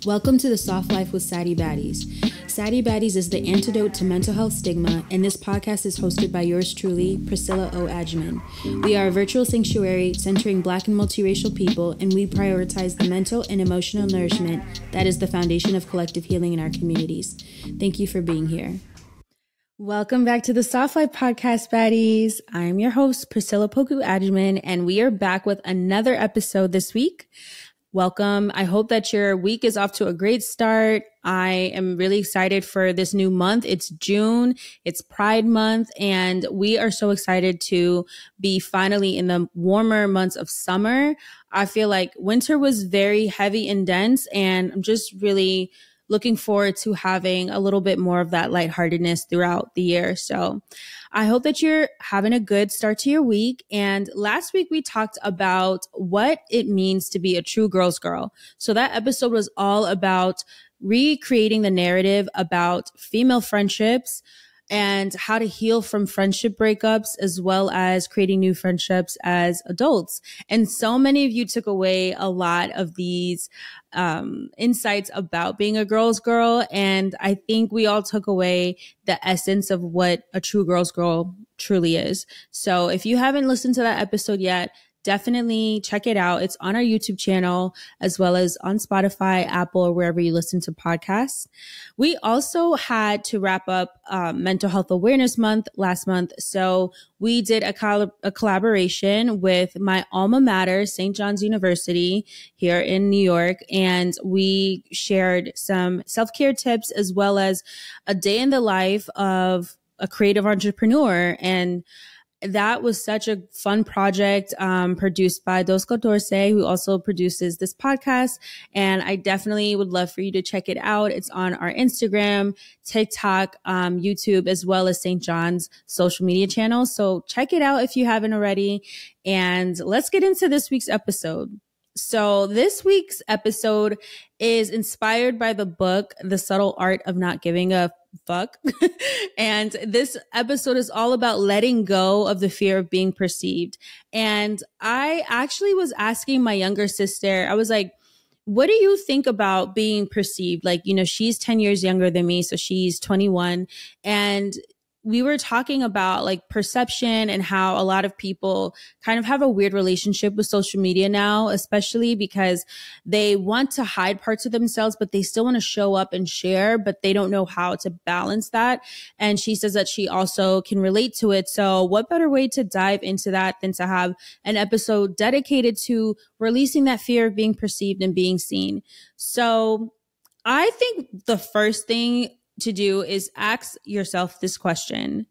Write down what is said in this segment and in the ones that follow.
Welcome to the Soft Life with Sadie Baddies. Sadie Baddies is the antidote to mental health stigma, and this podcast is hosted by yours truly, Priscilla O. Adjaman. We are a virtual sanctuary centering Black and multiracial people, and we prioritize the mental and emotional nourishment that is the foundation of collective healing in our communities. Thank you for being here. Welcome back to the Soft Life Podcast, Baddies. I'm your host, Priscilla Poku Adjaman, and we are back with another episode this week. Welcome. I hope that your week is off to a great start. I am really excited for this new month. It's June. It's Pride Month, and we are so excited to be finally in the warmer months of summer. I feel like winter was very heavy and dense, and I'm just really looking forward to having a little bit more of that lightheartedness throughout the year. So I hope that you're having a good start to your week. And last week we talked about what it means to be a true girl's girl. So that episode was all about recreating the narrative about female friendships and how to heal from friendship breakups, as well as creating new friendships as adults. And so many of you took away a lot of these insights about being a girl's girl. And I think we all took away the essence of what a true girl's girl truly is. So if you haven't listened to that episode yet, definitely check it out. It's on our YouTube channel, as well as on Spotify, Apple, or wherever you listen to podcasts. We also had to wrap up Mental Health Awareness Month last month. So we did a collaboration with my alma mater, St. John's University here in New York. And we shared some self-care tips, as well as a day in the life of a creative entrepreneur. And that was such a fun project produced by Dosco Dorse, who also produces this podcast. And I definitely would love for you to check it out. It's on our Instagram, TikTok, YouTube, as well as St. John's social media channels. So check it out if you haven't already. And let's get into this week's episode. So this week's episode is inspired by the book, The Subtle Art of Not Giving a Fuck. And this episode is all about letting go of the fear of being perceived. And I actually was asking my younger sister, I was like, what do you think about being perceived? Like, you know, she's 10 years younger than me, so she's 21. And we were talking about like perception and how a lot of people kind of have a weird relationship with social media now, especially because they want to hide parts of themselves, but they still want to show up and share, but they don't know how to balance that. And she says that she also can relate to it. So what better way to dive into that than to have an episode dedicated to releasing that fear of being perceived and being seen? So I think the first thing to do is ask yourself this question.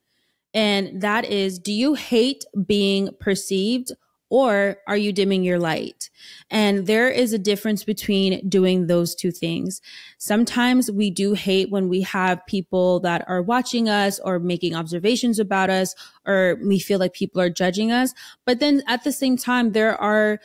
And that is, do you hate being perceived, or are you dimming your light? And there is a difference between doing those two things. Sometimes we do hate when we have people that are watching us or making observations about us, or we feel like people are judging us. But then at the same time, there are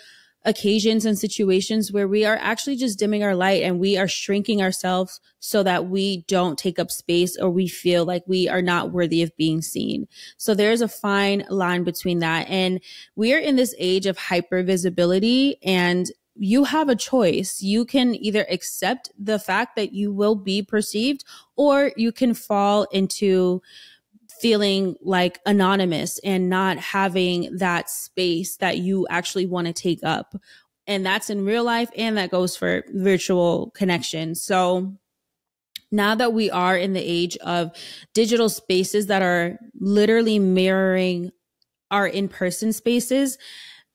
occasions and situations where we are actually just dimming our light and we are shrinking ourselves so that we don't take up space, or we feel like we are not worthy of being seen. So there's a fine line between that. And we are in this age of hyper visibility, and you have a choice. You can either accept the fact that you will be perceived, or you can fall into feeling like anonymous and not having that space that you actually want to take up. And that's in real life, and that goes for virtual connection. So now that we are in the age of digital spaces that are literally mirroring our in-person spaces,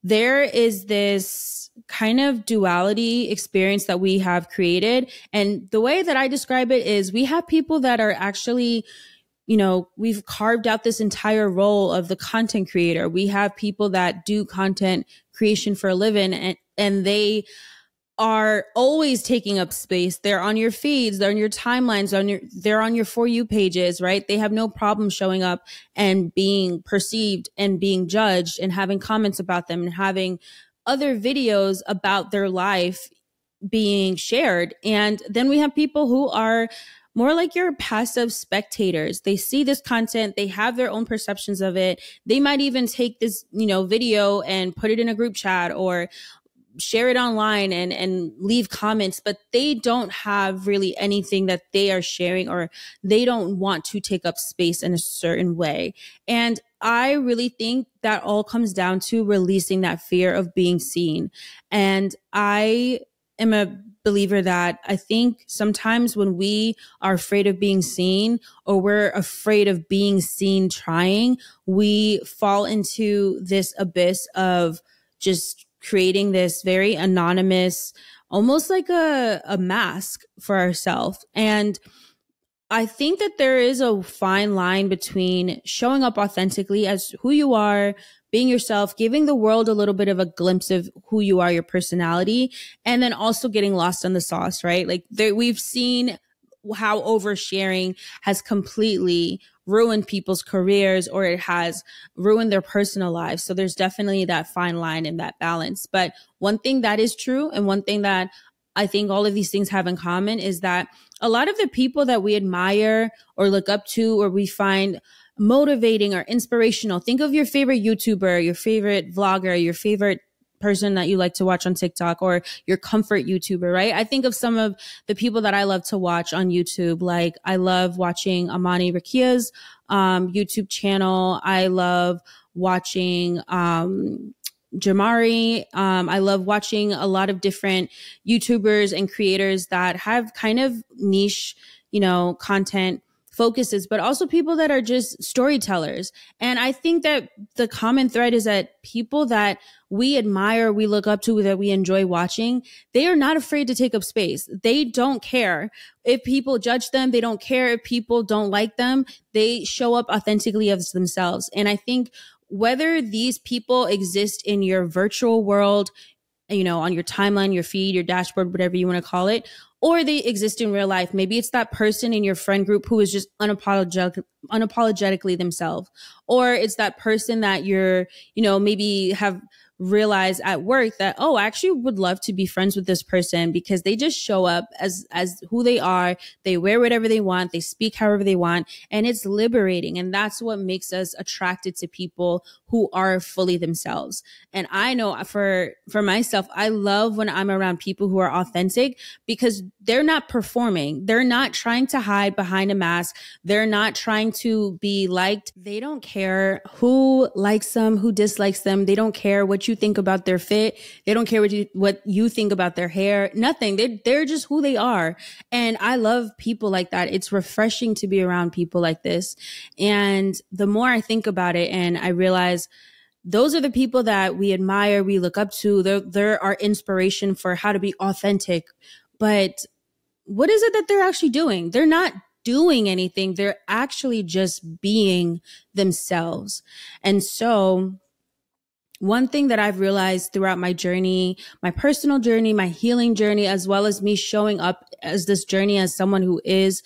there is this kind of duality experience that we have created. And the way that I describe it is, we have people that are actually, you know, we've carved out this entire role of the content creator. We have people that do content creation for a living, and they are always taking up space. They're on your feeds, they're on your timelines, they're on your For You pages, right? They have no problem showing up and being perceived and being judged and having comments about them and having other videos about their life being shared. And then we have people who are more like your passive spectators. They see this content, they have their own perceptions of it. They might even take this, video and put it in a group chat, or share it online and leave comments, but they don't have really anything that they are sharing, or they don't want to take up space in a certain way. And I really think that all comes down to releasing that fear of being seen. And I am a believer that I think sometimes when we are afraid of being seen, or we're afraid of being seen trying, we fall into this abyss of just creating this very anonymous, almost like a mask for ourselves. And I think that there is a fine line between showing up authentically as who you are, being yourself, giving the world a little bit of a glimpse of who you are, your personality, and then also getting lost in the sauce, right? Like we've seen how oversharing has completely ruined people's careers, or it has ruined their personal lives. So there's definitely that fine line and that balance. But one thing that is true, and one thing that I think all of these things have in common, is that a lot of the people that we admire or look up to, or we find motivating or inspirational, think of your favorite YouTuber, your favorite vlogger, your favorite person that you like to watch on TikTok, or your comfort YouTuber, right? I think of some of the people that I love to watch on YouTube. Like, I love watching Amani Rakia's YouTube channel. I love watching Jamari. I love watching a lot of different YouTubers and creators that have kind of niche, content focuses, but also people that are just storytellers. And I think that the common thread is that people that we admire, we look up to, that we enjoy watching, they are not afraid to take up space. They don't care if people judge them. They don't care if people don't like them. They show up authentically as themselves. And I think whether these people exist in your virtual world, on your timeline, your feed, your dashboard, whatever you want to call it, or they exist in real life. Maybe it's that person in your friend group who is just unapologetically themselves. Or it's that person that you're, maybe have realized at work that, oh, I actually would love to be friends with this person because they just show up as who they are. They wear whatever they want. They speak however they want. And it's liberating. And that's what makes us attracted to people who are fully themselves. And I know for myself, I love when I'm around people who are authentic, because they're not performing. They're not trying to hide behind a mask. They're not trying to be liked. They don't care who likes them, who dislikes them. They don't care what you think about their fit. They don't care what you think about their hair. Nothing. They're just who they are. And I love people like that. It's refreshing to be around people like this. And the more I think about it, and I realize those are the people that we admire, we look up to. They're our inspiration for how to be authentic. But what is it that they're actually doing? They're not doing anything. They're actually just being themselves. And so one thing that I've realized throughout my journey, my personal journey, my healing journey, as well as me showing up as this journey as someone who is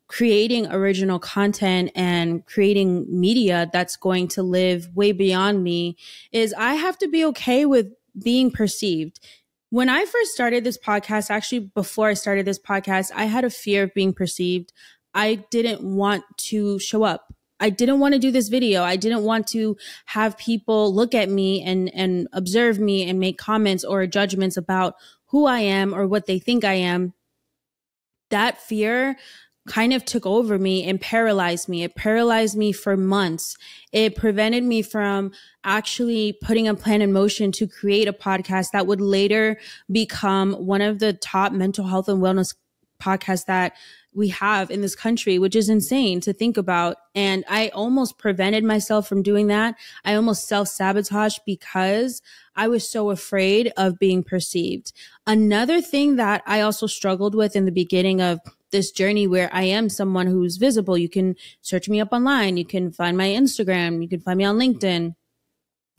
creating original content and creating media that's going to live way beyond me, is I have to be okay with being perceived. When I first started this podcast, actually before I started this podcast, I had a fear of being perceived. I didn't want to show up. I didn't want to do this video. I didn't want to have people look at me and observe me and make comments or judgments about who I am or what they think I am. That fear kind of took over me and paralyzed me. It paralyzed me for months. It prevented me from actually putting a plan in motion to create a podcast that would later become one of the top mental health and wellness podcasts that we have in this country, which is insane to think about. And I almost prevented myself from doing that. I almost self-sabotaged because I was so afraid of being perceived. Another thing that I also struggled with in the beginning of this journey, where I am someone who's visible. You can search me up online. You can find my Instagram. You can find me on LinkedIn.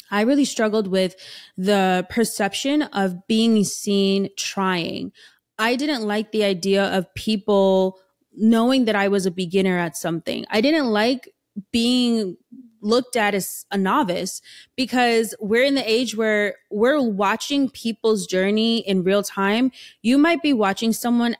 I really struggled with the perception of being seen trying. I didn't like the idea of people knowing that I was a beginner at something. I didn't like being looked at as a novice, because we're in the age where we're watching people's journey in real time. You might be watching someone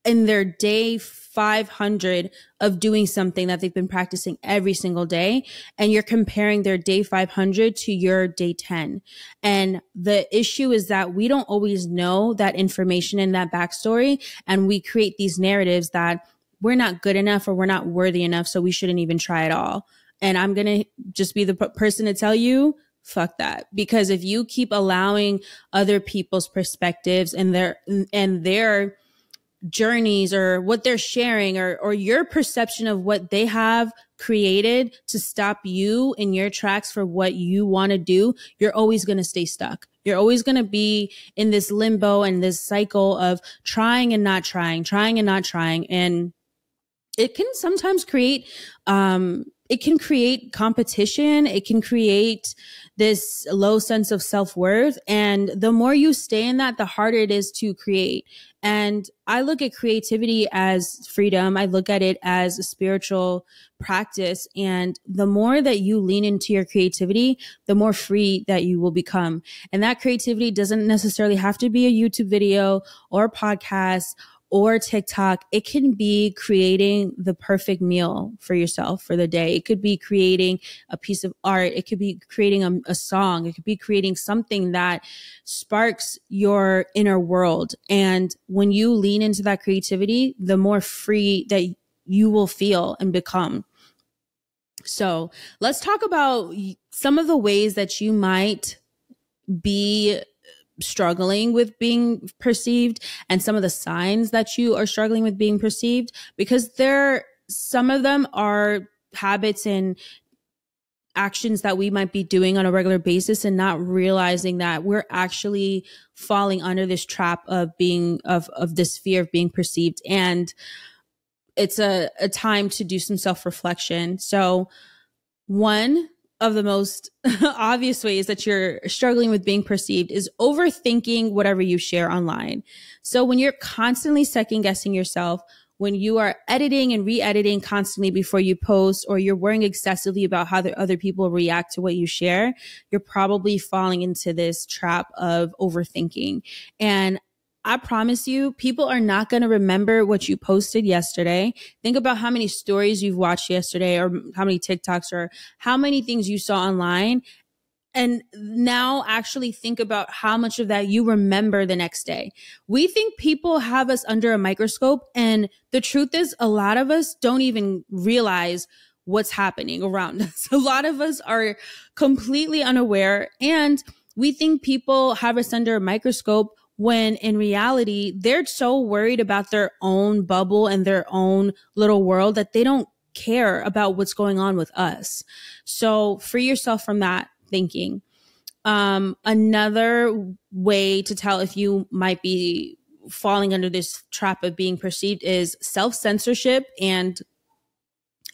in their day 500 of doing something that they've been practicing every single day, and you're comparing their day 500 to your day 10. And the issue is that we don't always know that information and that backstory, and we create these narratives that we're not good enough or we're not worthy enough, so we shouldn't even try at all. And I'm going to just be the person to tell you, fuck that. Because if you keep allowing other people's perspectives and their journeys or what they're sharing or your perception of what they have created to stop you in your tracks for what you want to do, you're always going to stay stuck. You're always going to be in this limbo and this cycle of trying and not trying, trying and not trying. And it can sometimes create competition. It can create this low sense of self-worth. And the more you stay in that, the harder it is to create. And I look at creativity as freedom. I look at it as a spiritual practice. And the more that you lean into your creativity, the more free that you will become. And that creativity doesn't necessarily have to be a YouTube video or a podcast or TikTok. It can be creating the perfect meal for yourself for the day. It could be creating a piece of art. It could be creating a song. It could be creating something that sparks your inner world. And when you lean into that creativity, the more free that you will feel and become. So let's talk about some of the ways that you might be struggling with being perceived and some of the signs that you are struggling with being perceived, because some of them are habits and actions that we might be doing on a regular basis and not realizing that we're actually falling under this trap of this fear of being perceived. And it's a time to do some self-reflection. So one of the most obvious ways that you're struggling with being perceived is overthinking whatever you share online. So when you're constantly second guessing yourself, when you are editing and re-editing constantly before you post, or you're worrying excessively about how the other people react to what you share, you're probably falling into this trap of overthinking. And I promise you, people are not going to remember what you posted yesterday. Think about how many stories you've watched yesterday, or how many TikToks, or how many things you saw online. And now actually think about how much of that you remember the next day. We think people have us under a microscope. And the truth is, a lot of us don't even realize what's happening around us. A lot of us are completely unaware. And we think people have us under a microscope, when in reality, they're so worried about their own bubble and their own little world that they don't care about what's going on with us. So free yourself from that thinking. Another way to tell if you might be falling under this trap of being perceived is self-censorship and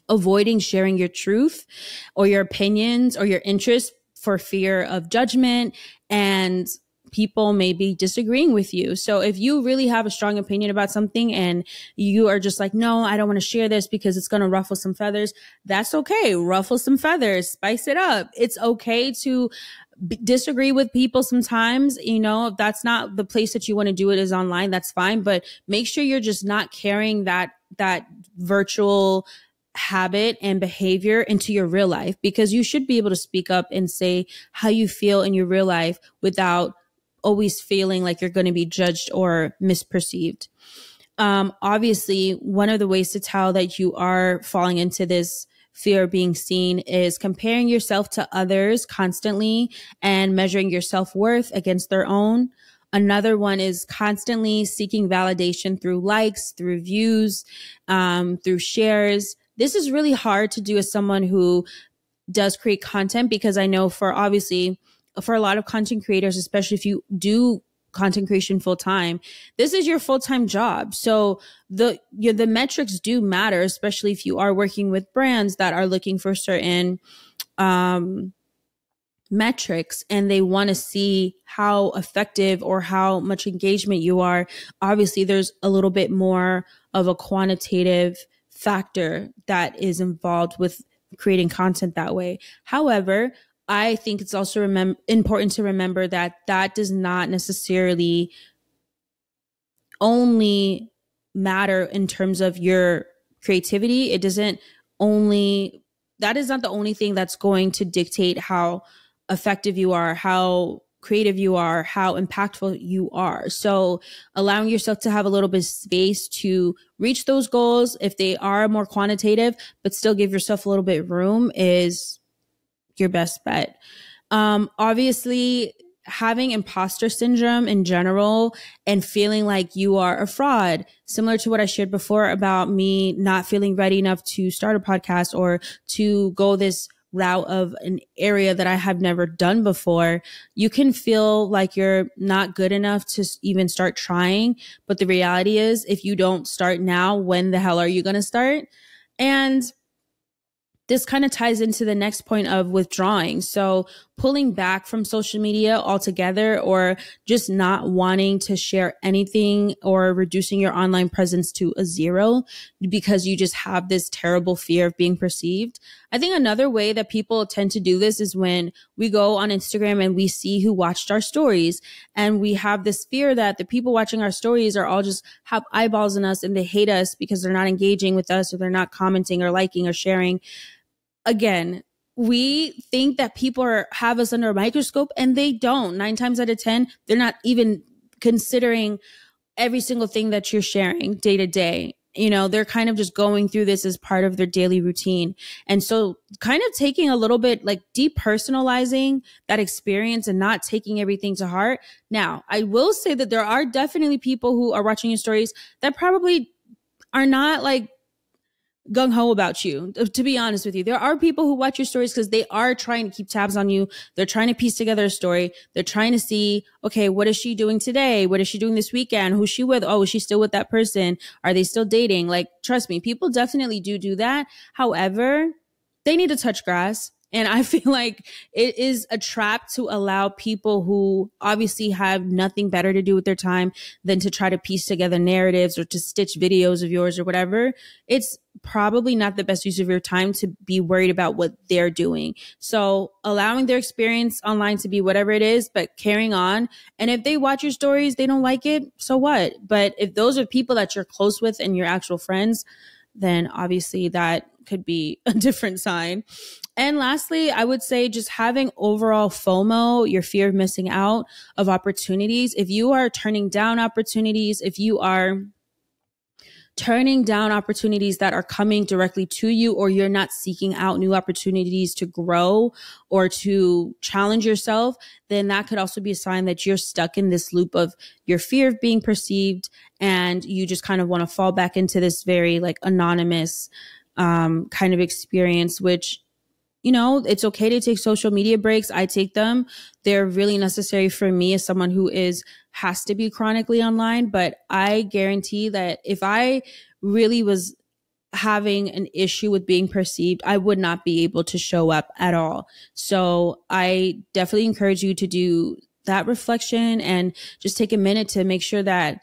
avoiding sharing your truth or your opinions or your interests for fear of judgment and people may be disagreeing with you. So if you really have a strong opinion about something and you are just like, no, I don't want to share this because it's going to ruffle some feathers, that's okay. Ruffle some feathers, spice it up. It's okay to disagree with people sometimes. You know, if that's not the place that you want to do it is online, that's fine. But make sure you're just not carrying that virtual habit and behavior into your real life, because you should be able to speak up and say how you feel in your real life without always feeling like you're going to be judged or misperceived. Obviously, one of the ways to tell that you are falling into this fear of being seen is comparing yourself to others constantly and measuring your self-worth against their own. Another one is constantly seeking validation through likes, through views, through shares. This is really hard to do as someone who does create content, because I know for a lot of content creators, especially if you do content creation full time, this is your full-time job. So the metrics do matter, especially if you are working with brands that are looking for certain metrics and they want to see how effective or how much engagement you are. Obviously, there's a little bit more of a quantitative factor that is involved with creating content that way. However, I think it's also important to remember that that does not necessarily only matter in terms of your creativity. It doesn't only, that is not the only thing that's going to dictate how effective you are, how creative you are, how impactful you are. So allowing yourself to have a little bit of space to reach those goals, if they are more quantitative, but still give yourself a little bit of room, is your best bet. Obviously, having imposter syndrome in general and feeling like you are a fraud, similar to what I shared before about me not feeling ready enough to start a podcast or to go this route of an area that I have never done before. You can feel like you're not good enough to even start trying. But the reality is, if you don't start now, when the hell are you going to start? And this kind of ties into the next point of withdrawing. So pulling back from social media altogether, or just not wanting to share anything, or reducing your online presence to a zero because you just have this terrible fear of being perceived. I think another way that people tend to do this is when we go on Instagram and we see who watched our stories, and we have this fear that the people watching our stories are all just have eyeballs in us and they hate us because they're not engaging with us, or they're not commenting or liking or sharing. Again, we think that people have us under a microscope, and they don't. 9 times out of 10, they're not even considering every single thing that you're sharing day to day. You know, they're kind of just going through this as part of their daily routine. And so kind of taking a little bit, like, depersonalizing that experience and not taking everything to heart. Now, I will say that there are definitely people who are watching your stories that probably are not like gung-ho about you. To be honest with you, there are people who watch your stories because they are trying to keep tabs on you. They're trying to piece together a story. They're trying to see, okay, what is she doing today? What is she doing this weekend? Who's she with? Oh, is she still with that person? Are they still dating? Like, trust me, people definitely do that. However, they need to touch grass. And I feel like it is a trap to allow people who obviously have nothing better to do with their time than to try to piece together narratives or to stitch videos of yours or whatever. It's probably not the best use of your time to be worried about what they're doing. So allowing their experience online to be whatever it is, but carrying on. And if they watch your stories, they don't like it, so what? But if those are people that you're close with and your actual friends, then obviously that could be a different sign. And lastly, I would say just having overall FOMO, your fear of missing out of opportunities. If you are turning down opportunities, if you are turning down opportunities that are coming directly to you, or you're not seeking out new opportunities to grow or to challenge yourself, then that could also be a sign that you're stuck in this loop of your fear of being perceived, and you just kind of want to fall back into this very like anonymous kind of experience, which, you know, it's okay to take social media breaks. I take them. They're really necessary for me as someone who has to be chronically online. But I guarantee that if I really was having an issue with being perceived, I would not be able to show up at all. So I definitely encourage you to do that reflection and just take a minute to make sure that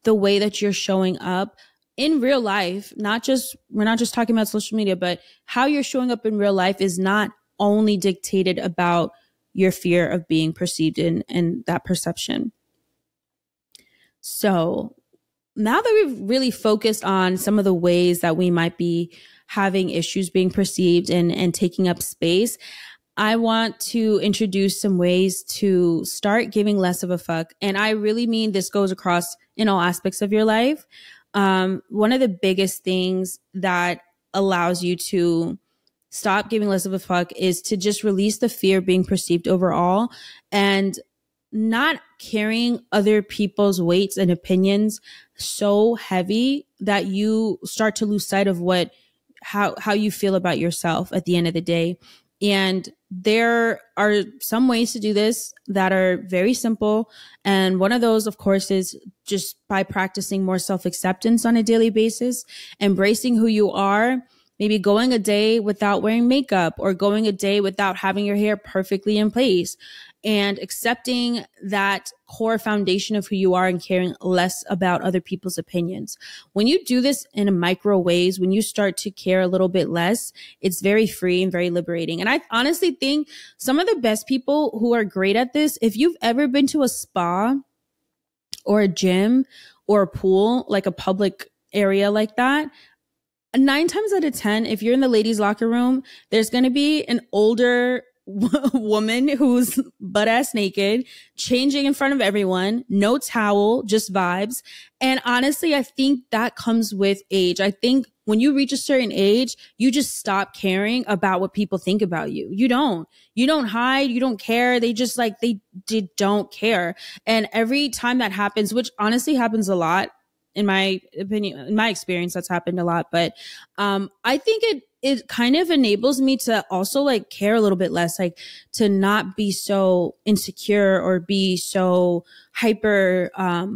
the way that you're showing up in real life, we're not just talking about social media, but how you're showing up in real life is not only dictated about your fear of being perceived and that perception. So now that we've really focused on some of the ways that we might be having issues being perceived and taking up space, I want to introduce some ways to start giving less of a fuck. And I really mean this goes across in all aspects of your life. One of the biggest things that allows you to stop giving less of a fuck is to just release the fear of being perceived overall, and not carrying other people's weights and opinions so heavy that you start to lose sight of how you feel about yourself at the end of the day. And there are some ways to do this that are very simple. And one of those, of course, is just by practicing more self-acceptance on a daily basis, embracing who you are, maybe going a day without wearing makeup, or going a day without having your hair perfectly in place, and accepting that core foundation of who you are and caring less about other people's opinions. When you do this in a micro ways, when you start to care a little bit less, it's very free and very liberating. And I honestly think some of the best people who are great at this, if you've ever been to a spa or a gym or a pool, like a public area like that, 9 times out of 10, if you're in the ladies' locker room, there's going to be an older woman who's butt ass naked, changing in front of everyone, no towel, just vibes. And honestly, I think that comes with age. I think when you reach a certain age, you just stop caring about what people think about you. You don't hide. You don't care. They just like, they don't care. And every time that happens, which honestly happens a lot, in my opinion, in my experience, that's happened a lot. But I think it kind of enables me to also like care a little bit less, like to not be so insecure or be so hyper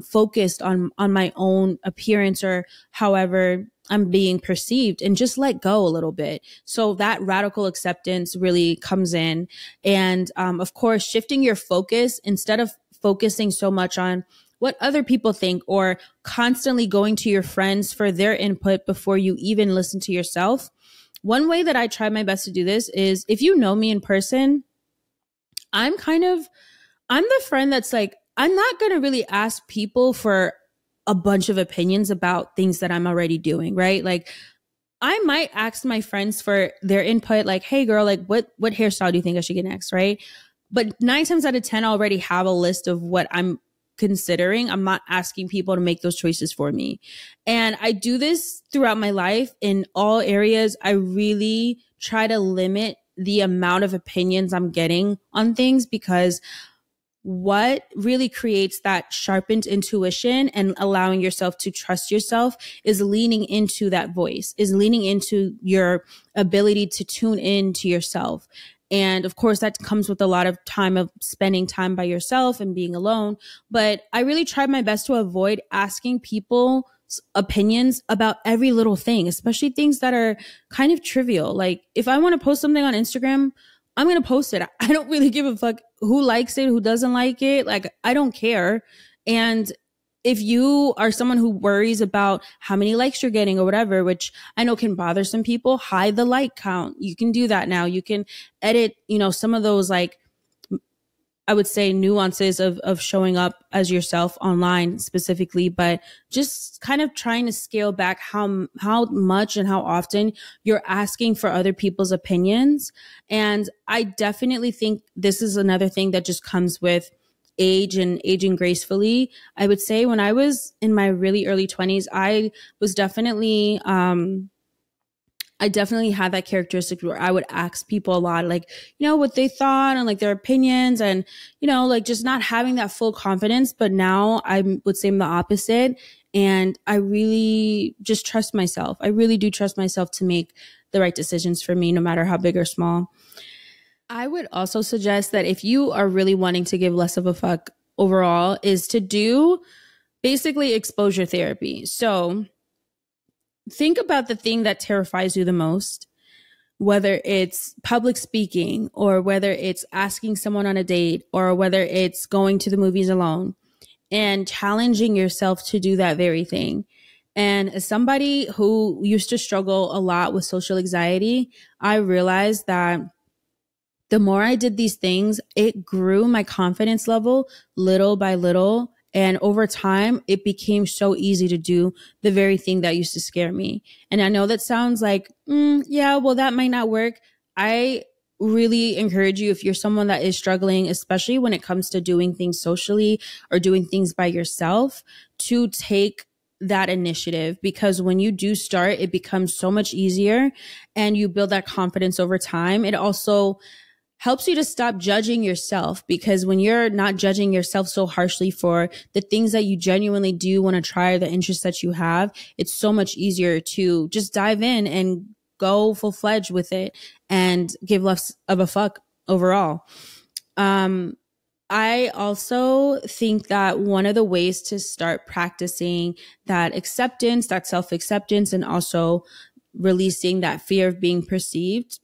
focused on my own appearance or however I'm being perceived, and just let go a little bit. So that radical acceptance really comes in. And of course, shifting your focus instead of focusing so much on what other people think or constantly going to your friends for their input before you even listen to yourself. One way that I try my best to do this is, if you know me in person, I'm the friend that's like, I'm not going to really ask people for a bunch of opinions about things that I'm already doing, right? Like, I might ask my friends for their input, like, hey girl, like what hairstyle do you think I should get next, right? But 9 times out of 10, I already have a list of what I'm considering. I'm not asking people to make those choices for me. And I do this throughout my life in all areas. I really try to limit the amount of opinions I'm getting on things, because what really creates that sharpened intuition and allowing yourself to trust yourself is leaning into that voice, is leaning into your ability to tune in to yourself. And of course, that comes with a lot of time of spending time by yourself and being alone. But I really tried my best to avoid asking people opinions about every little thing, especially things that are kind of trivial. Like, if I want to post something on Instagram, I'm going to post it. I don't really give a fuck who likes it, who doesn't like it. Like, I don't care. And if you are someone who worries about how many likes you're getting or whatever, which I know can bother some people, hide the like count. You can do that now. You can edit, some of those, like, I would say, nuances of showing up as yourself online specifically, but just kind of trying to scale back how much and how often you're asking for other people's opinions. And I definitely think this is another thing that just comes with age and aging gracefully. I would say when I was in my really early 20s, I definitely had that characteristic where I would ask people a lot, like, what they thought and like their opinions, and, like just not having that full confidence. But now I would say I'm the opposite. And I really just trust myself. I really do trust myself to make the right decisions for me, no matter how big or small. I would also suggest that if you are really wanting to give less of a fuck overall, is to do basically exposure therapy. So think about the thing that terrifies you the most, whether it's public speaking or whether it's asking someone on a date or whether it's going to the movies alone, and challenging yourself to do that very thing. And as somebody who used to struggle a lot with social anxiety, I realized that the more I did these things, it grew my confidence level little by little. And over time, it became so easy to do the very thing that used to scare me. And I know that sounds like, yeah, well, that might not work. I really encourage you, if you're someone that is struggling, especially when it comes to doing things socially or doing things by yourself, to take that initiative, because when you do start, it becomes so much easier and you build that confidence over time. It also helps you to stop judging yourself, because when you're not judging yourself so harshly for the things that you genuinely do want to try, or the interests that you have, it's so much easier to just dive in and go full fledged with it and give less of a fuck overall. I also think that one of the ways to start practicing that acceptance, that self-acceptance, and also releasing that fear of being perceived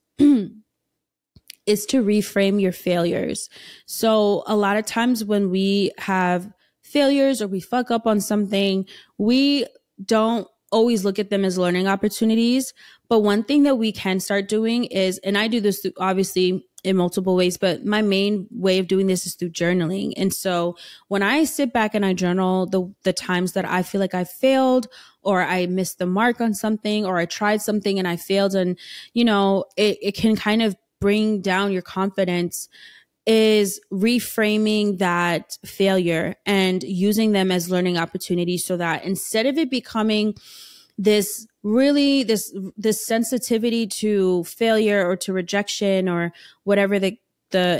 is to reframe your failures. So a lot of times when we have failures or we fuck up on something, we don't always look at them as learning opportunities. But one thing that we can start doing is, and I do this obviously in multiple ways, but my main way of doing this is through journaling. And so when I sit back and I journal the times that I feel like I failed, or I missed the mark on something, or I tried something and I failed, and it can kind of bring down your confidence, is reframing that failure and using them as learning opportunities, so that instead of it becoming this sensitivity to failure or to rejection or whatever the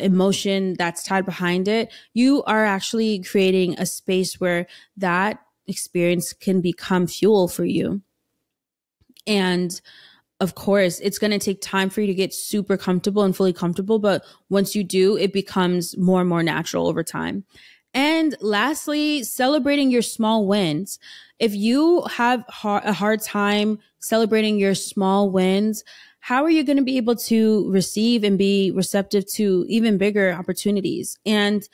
emotion that's tied behind it, you are actually creating a space where that experience can become fuel for you. And of course, it's going to take time for you to get super comfortable and fully comfortable. But once you do, it becomes more and more natural over time. And lastly, celebrating your small wins. If you have a hard time celebrating your small wins, how are you going to be able to receive and be receptive to even bigger opportunities? And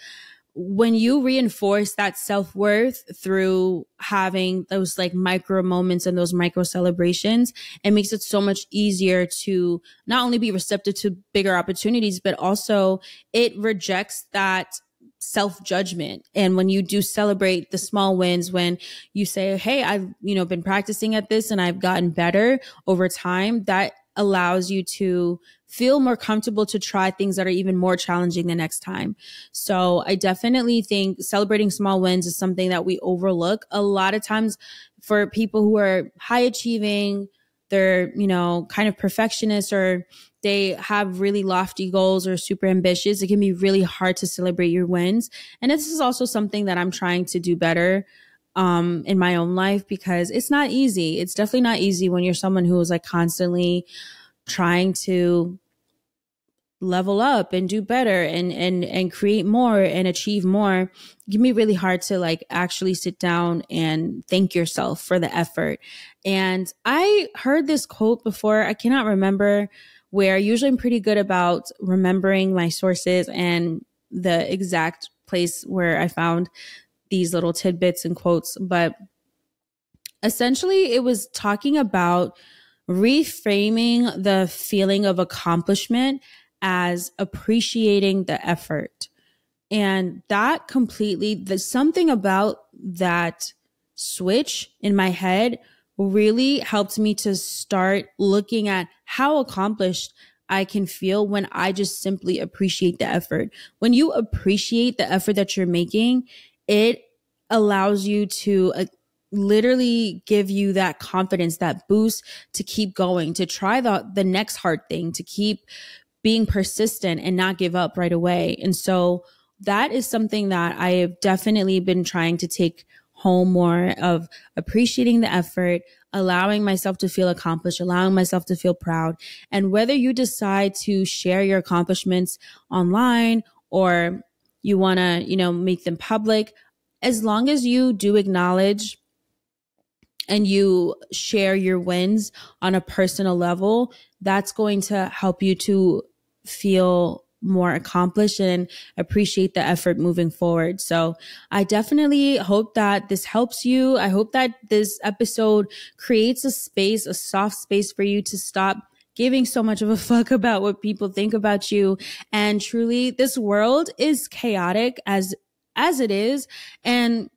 when you reinforce that self-worth through having those like micro moments and those micro celebrations, it makes it so much easier to not only be receptive to bigger opportunities, but also it rejects that self-judgment. And when you do celebrate the small wins, when you say, hey, I've, been practicing at this and I've gotten better over time, that allows you to feel more comfortable to try things that are even more challenging the next time. So I definitely think celebrating small wins is something that we overlook a lot of times. For people who are high achieving, they're, kind of perfectionists, or they have really lofty goals or super ambitious, it can be really hard to celebrate your wins. And this is also something that I'm trying to do better in my own life, because it's not easy. It's definitely not easy when you're someone who is like constantly trying to level up and do better and create more and achieve more. It can be really hard to like actually sit down and thank yourself for the effort. And I heard this quote before. I cannot remember where. Usually I'm pretty good about remembering my sources and the exact place where I found these little tidbits and quotes. But essentially it was talking about reframing the feeling of accomplishment as appreciating the effort. And that there's something about that switch in my head really helped me to start looking at how accomplished I can feel when I just simply appreciate the effort. When you appreciate the effort that you're making, it allows you to literally give you that confidence, that boost to keep going, to try the next hard thing, to keep being persistent and not give up right away. And so that is something that I have definitely been trying to take home more of, appreciating the effort, allowing myself to feel accomplished, allowing myself to feel proud. And whether you decide to share your accomplishments online or you want to, make them public, as long as you do acknowledge and you share your wins on a personal level, that's going to help you to feel more accomplished and appreciate the effort moving forward. So I definitely hope that this helps you. I hope that this episode creates a space, a soft space for you to stop giving so much of a fuck about what people think about you. And truly, this world is chaotic as it is. And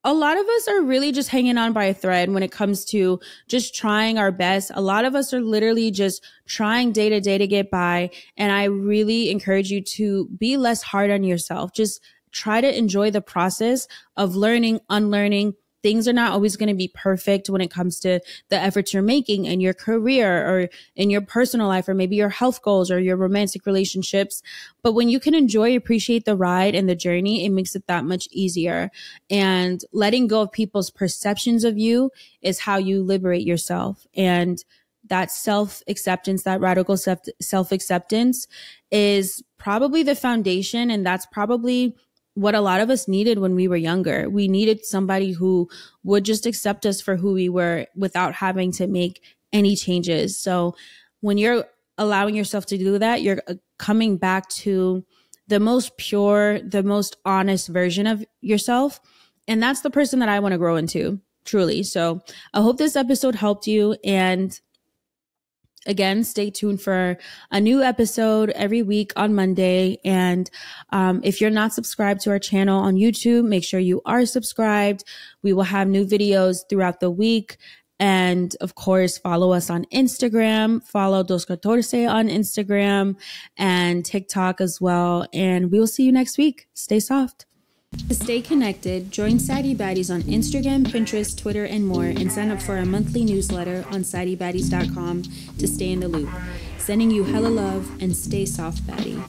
a lot of us are really just hanging on by a thread when it comes to just trying our best. A lot of us are literally just trying day to day to get by. And I really encourage you to be less hard on yourself. Just try to enjoy the process of learning, unlearning. Things are not always going to be perfect when it comes to the efforts you're making in your career or in your personal life, or maybe your health goals or your romantic relationships. But when you can appreciate the ride and the journey, it makes it that much easier. And letting go of people's perceptions of you is how you liberate yourself. And that self-acceptance, that radical self-acceptance is probably the foundation. And that's probably what a lot of us needed when we were younger. We needed somebody who would just accept us for who we were without having to make any changes. So when you're allowing yourself to do that, you're coming back to the most pure, the most honest version of yourself. And that's the person that I want to grow into, truly. So I hope this episode helped you. And Again, stay tuned for a new episode every week on Monday. And if you're not subscribed to our channel on YouTube, make sure you are subscribed. We will have new videos throughout the week. And of course, follow us on Instagram. Follow Dos Catorce on Instagram and TikTok as well. And we will see you next week. Stay soft. To stay connected, join Saddie Baddies on Instagram, Pinterest, Twitter, and more, and sign up for our monthly newsletter on saddiebaddies.com to stay in the loop. Sending you hella love and stay soft, baddie.